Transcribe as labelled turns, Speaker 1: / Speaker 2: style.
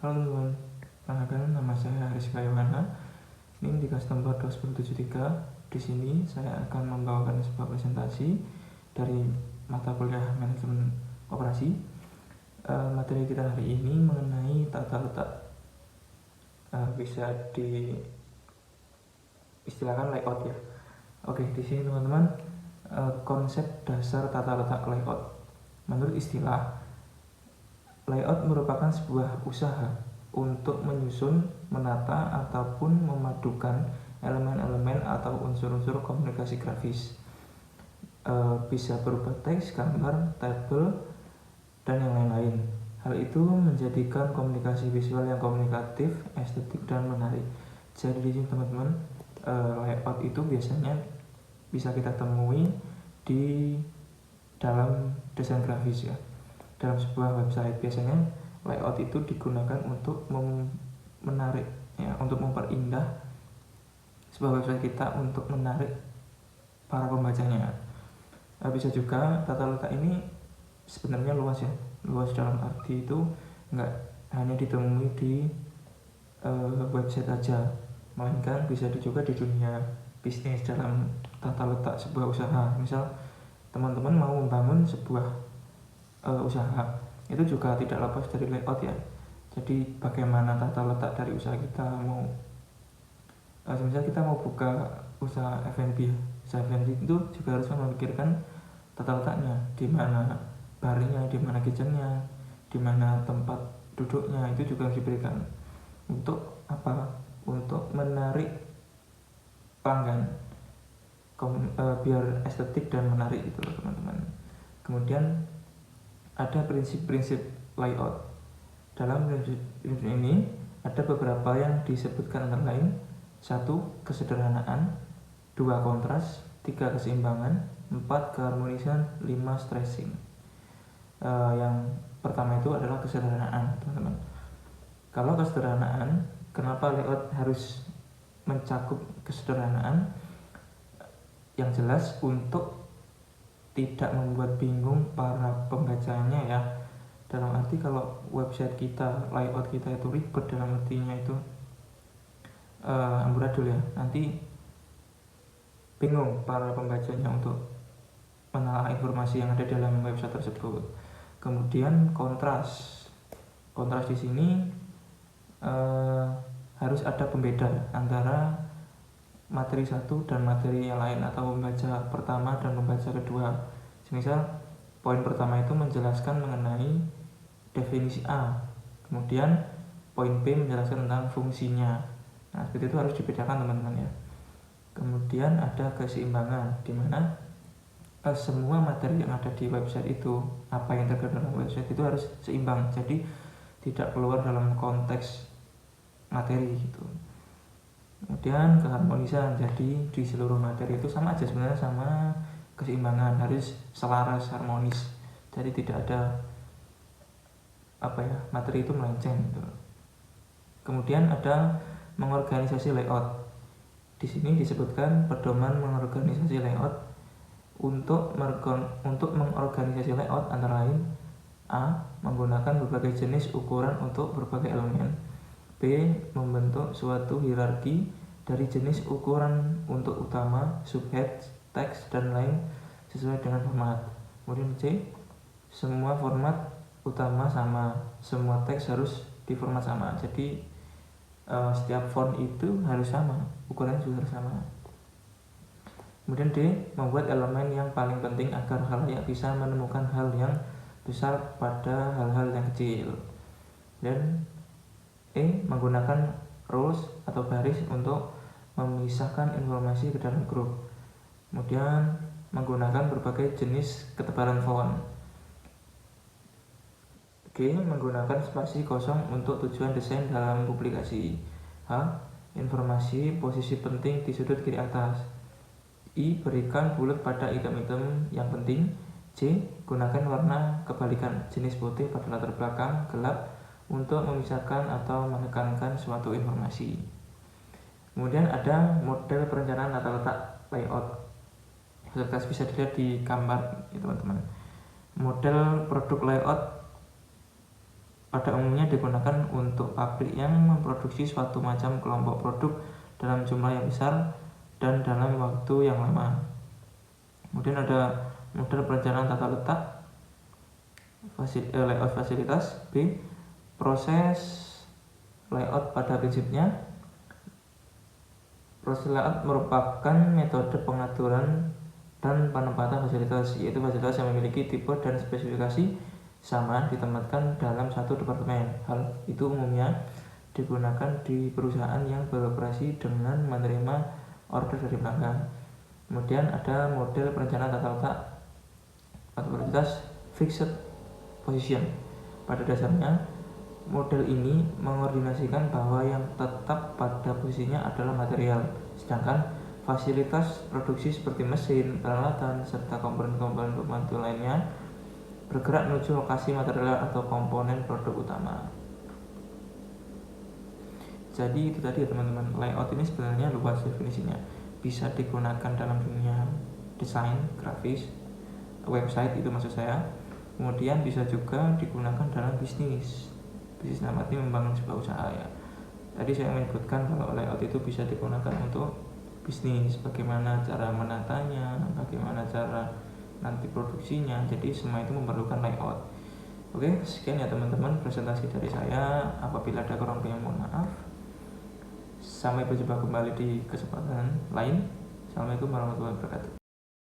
Speaker 1: Halo teman-teman, perkenalkan nama saya Haris Kayawana. Ini di customer 2073. Di sini saya akan membawakan sebuah presentasi dari mata kuliah manajemen operasi. Materi kita hari ini mengenai tata letak, bisa diistilahkan layout ya. Oke, di sini teman-teman, konsep dasar tata letak layout. Menurut istilah, layout merupakan sebuah usaha untuk menyusun, menata, ataupun memadukan elemen-elemen atau unsur-unsur komunikasi grafis. Bisa berupa teks, gambar, tabel, dan yang lain-lain. Hal itu menjadikan komunikasi visual yang komunikatif, estetik, dan menarik. Jadi di sini teman-teman, layout itu biasanya bisa kita temui di dalam desain grafis ya. Dalam sebuah website biasanya layout itu digunakan untuk menarik ya, untuk memperindah sebuah website kita, untuk menarik para pembacanya. Bisa juga tata letak ini sebenarnya luas ya, luas dalam arti itu nggak hanya ditemui di website aja, melainkan bisa juga di dunia bisnis dalam tata letak sebuah usaha. Misal teman-teman mau membangun sebuah usaha, itu juga tidak lepas dari layout ya. Jadi bagaimana tata letak dari usaha kita, mau misalnya kita mau buka usaha F&B, usaha F&B itu juga harus memikirkan tata letaknya, di mana barnya, di mana kitchennya, di mana tempat duduknya, itu juga harus diberikan. Untuk apa? Untuk menarik pelanggan, biar estetik dan menarik itu teman-teman. Kemudian ada prinsip-prinsip layout. Dalam prinsip ini ada beberapa yang disebutkan, antara lain 1. Kesederhanaan, 2. Kontras, 3. Keseimbangan, 4. Keharmonisan, 5. Stressing. Yang pertama itu adalah kesederhanaan teman-teman. Kalau kesederhanaan, kenapa layout harus mencakup kesederhanaan? Yang jelas untuk tidak membuat bingung para pembacanya ya. Dalam arti kalau website kita, layout kita itu ribet, dalam artinya itu amburadul ya, nanti bingung para pembacanya untuk menelaah informasi yang ada dalam website tersebut. Kemudian kontras di sini harus ada pembeda antara materi satu dan materi yang lain, atau pembaca pertama dan pembaca kedua. Misal poin pertama itu menjelaskan mengenai definisi A, kemudian poin B menjelaskan tentang fungsinya. Nah, seperti itu harus dibedakan teman-teman ya. Kemudian ada keseimbangan, di mana semua materi yang ada di website itu, apa yang terkait dalam website itu harus seimbang, jadi tidak keluar dalam konteks materi gitu. Kemudian keharmonisan, jadi di seluruh materi itu sama aja sebenarnya, sama keseimbangan, harus selaras, harmonis, jadi tidak ada materi itu melenceng gitu. Kemudian ada mengorganisasi layout. Di sini disebutkan pedoman mengorganisasi layout. Untuk mengorganisasi layout antara lain: A. Menggunakan berbagai jenis ukuran untuk berbagai elemen. B. Membentuk suatu hierarki dari jenis ukuran untuk utama, subhead, teks, dan lain sesuai dengan format. Kemudian C. Semua format utama sama, semua teks harus di format sama, jadi setiap font itu harus sama, ukurannya juga harus sama. Kemudian D. Membuat elemen yang paling penting agar khalayak bisa menemukan hal yang besar pada hal-hal yang kecil. Dan E. Menggunakan rules atau baris untuk memisahkan informasi ke dalam grup. Kemudian menggunakan berbagai jenis ketebalan font. G. Menggunakan spasi kosong untuk tujuan desain dalam publikasi. H. Informasi posisi penting di sudut kiri atas. I. Berikan bulat pada item-item yang penting. C. Gunakan warna kebalikan, jenis putih pada latar belakang gelap untuk memisahkan atau menekankan suatu informasi. Kemudian ada model perencanaan tata letak layout. Bisa dilihat di gambar ya teman-teman. Model produk layout pada umumnya digunakan untuk pabrik yang memproduksi suatu macam kelompok produk dalam jumlah yang besar dan dalam waktu yang lama. Kemudian ada model perencanaan tata letak, layout fasilitas. B. Proses layout pada prinsipnya. Proses layout merupakan metode pengaturan dan penempatan fasilitas, yaitu fasilitas yang memiliki tipe dan spesifikasi sama ditempatkan dalam satu departemen. Hal itu umumnya digunakan di perusahaan yang beroperasi dengan menerima order dari pelanggan. Kemudian ada model perencanaan tata letak atau fasilitas fixed position. Pada dasarnya, model ini mengordinasikan bahwa yang tetap pada posisinya adalah material, sedangkan fasilitas produksi seperti mesin, peralatan, serta komponen-komponen pembantu lainnya bergerak menuju lokasi material atau komponen produk utama. Jadi itu tadi ya teman-teman, layout ini sebenarnya luas definisinya. Bisa digunakan dalam dunia desain, grafis, website itu maksud saya. Kemudian bisa juga digunakan dalam bisnis dalam arti membangun sebuah usaha ya. Tadi saya menyebutkan kalau layout itu bisa digunakan untuk bisnis, bagaimana cara menatanya, bagaimana cara nanti produksinya. Jadi semua itu memerlukan layout. Oke, sekian ya teman-teman presentasi dari saya. Apabila ada kurang lebihnya mohon maaf. Sampai berjumpa kembali di kesempatan lain. Assalamualaikum warahmatullahi wabarakatuh.